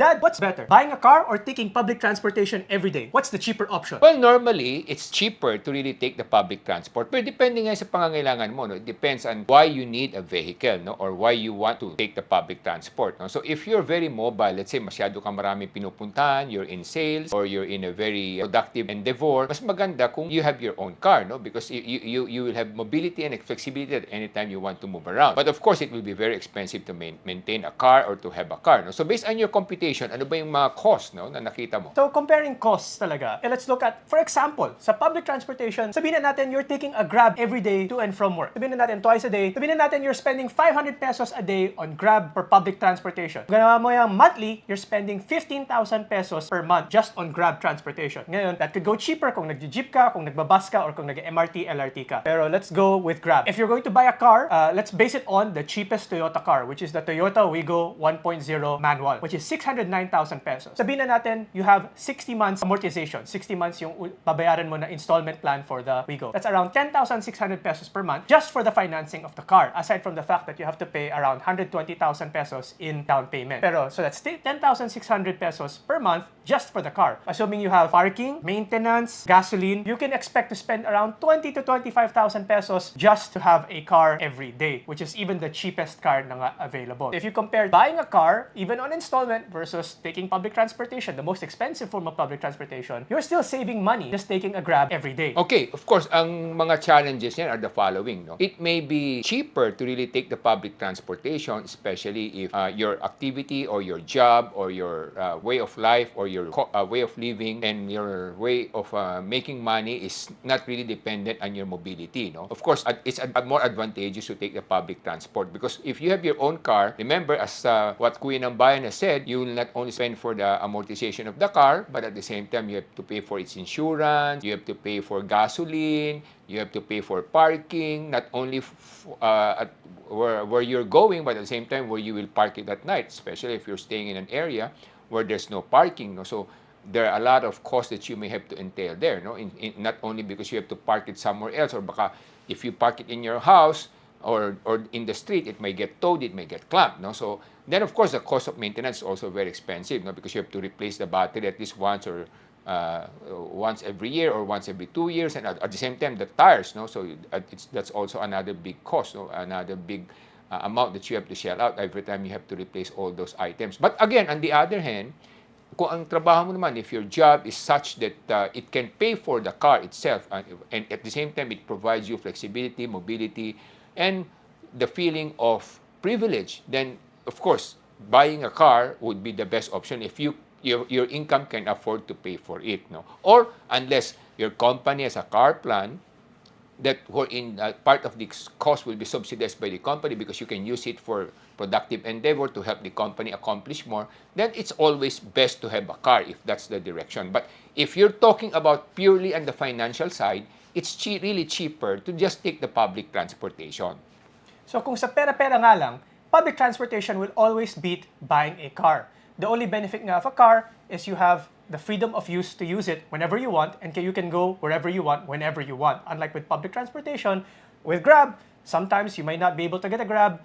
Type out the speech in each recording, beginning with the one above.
Dad, what's better? Buying a car or taking public transportation every day? What's the cheaper option? Well, normally, it's cheaper to really take the public transport. Pero depende nga sa pangangailangan mo. No? It depends on why you need a vehicle, no? Or why you want to take the public transport. No? So if you're very mobile, let's say masyado kang maraming pinupuntahan, you're in sales, or you're in a very productive endeavor, mas maganda kung you have your own car, no? Because you will have mobility and flexibility at any time you want to move around. But of course, it will be very expensive to maintain a car or to have a car. No? So based on your computation, ano ba yung mga cost, no, na nakita mo? So comparing costs talaga, let's look at, for example, sa public transportation, sabihin na natin you're taking a Grab every day to and from work. Sabihin na natin twice a day. Sabihin na natin you're spending 500 pesos a day on Grab for public transportation. Kung ganawa mo yung monthly, you're spending 15,000 pesos per month just on Grab transportation. Ngayon, that could go cheaper kung nag-jeep ka, kung nagbabus ka, or kung nag-MRT, LRT ka. Pero let's go with Grab. If you're going to buy a car, let's base it on the cheapest Toyota car, which is the Toyota Wigo 1.0 manual, which is 609,000 pesos. Sabihin na natin, you have 60 months amortization. 60 months yung babayaran mo na installment plan for the Wigo. That's around 10,600 pesos per month just for the financing of the car, aside from the fact that you have to pay around 120,000 pesos in down payment. Pero, so that's 10,600 pesos per month just for the car. Assuming you have parking, maintenance, gasoline, you can expect to spend around 20 to 25,000 pesos just to have a car every day, which is even the cheapest car na nga available. If you compare buying a car, even on installment, versus taking public transportation, the most expensive form of public transportation, you're still saving money just taking a Grab every day. Okay, of course, ang mga challenges yan are the following. No? It may be cheaper to really take the public transportation, especially if your activity or your job or your way of life or your way of living and your way of making money is not really dependent on your mobility. No? Of course, it's more advantageous to take the public transport because if you have your own car, remember, as what Kuya ng Bayan has said, you will not only spend for the amortization of the car, but at the same time, you have to pay for its insurance, you have to pay for gasoline, you have to pay for parking, not only at where you're going, but at the same time, where you will park it at night, especially if you're staying in an area where there's no parking. No? So there are a lot of costs that you may have to entail there. No? Not only because you have to park it somewhere else, or baka if you park it in your house, or in the street, it may get towed, it may get clamped. No? So then, of course, the cost of maintenance is also very expensive, no? Because you have to replace the battery at least once or once every year or once every 2 years, and at the same time, the tires. No? So that's also another big cost, no? Another big amount that you have to shell out every time you have to replace all those items. But again, on the other hand, kung ang trabaho mo naman, if your job is such that it can pay for the car itself, and at the same time, it provides you flexibility, mobility, and the feeling of privilege, then of course buying a car would be the best option if your income can afford to pay for it, no? Or unless your company has a car plan that wherein part of the cost will be subsidized by the company because you can use it for productive endeavor to help the company accomplish more, then it's always best to have a car if that's the direction. But if you're talking about purely on the financial side, it's really cheaper to just take the public transportation. So kung sa pera-pera nga lang, public transportation will always beat buying a car. The only benefit nga of a car is you have the freedom of use to use it whenever you want, and you can go wherever you want, whenever you want. Unlike with public transportation, with Grab, sometimes you might not be able to get a Grab.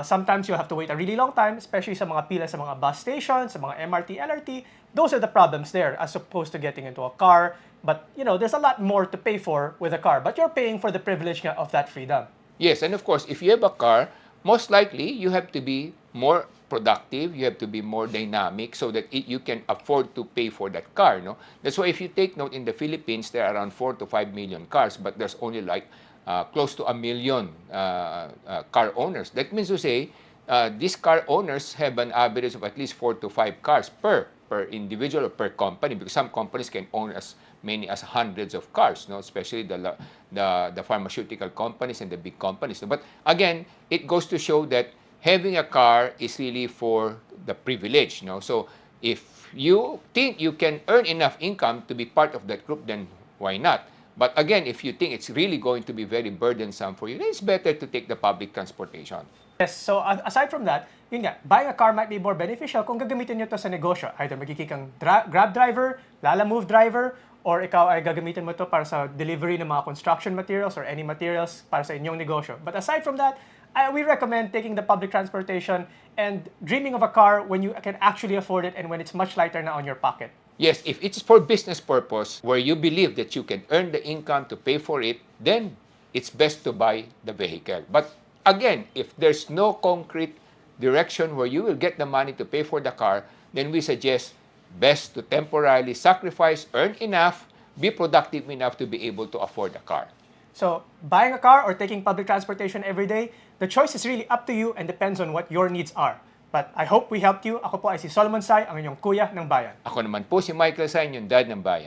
Sometimes you'll have to wait a really long time, especially sa mga pila sa mga bus stations, sa mga MRT, LRT. Those are the problems there as opposed to getting into a car. But, you know, there's a lot more to pay for with a car, but you're paying for the privilege of that freedom. Yes, and of course, if you have a car, most likely you have to be more productive, you have to be more dynamic so that you can afford to pay for that car. No? That's why if you take note, in the Philippines, there are around 4 to 5 million cars, but there's only like close to 1 million car owners. That means to say, these car owners have an average of at least 4 to 5 cars per individual or per company, because some companies can own as many as hundreds of cars, no? Especially the pharmaceutical companies and the big companies. But again, it goes to show that having a car is really for the privilege. No? So if you think you can earn enough income to be part of that group, then why not? But again, if you think it's really going to be very burdensome for you, then it's better to take the public transportation. Yes, so aside from that, yun nga, buying a car might be more beneficial kung gagamitin nyo to sa negosyo. Either magiging kang Grab driver, Lala Move driver, or ikaw ay gagamitin mo to para sa delivery ng mga construction materials or any materials para sa inyong negosyo. But aside from that, we recommend taking the public transportation and dreaming of a car when you can actually afford it and when it's much lighter na on your pocket. Yes, if it's for business purpose, where you believe that you can earn the income to pay for it, then it's best to buy the vehicle. But again, if there's no concrete direction where you will get the money to pay for the car, then we suggest best to temporarily sacrifice, earn enough, be productive enough to be able to afford a car. So, buying a car or taking public transportation every day, the choice is really up to you and depends on what your needs are. But I hope we helped you. Ako po ay si Solomon Sai, ang inyong kuya ng bayan. Ako naman po si Michael Sa, yung dad ng bayan.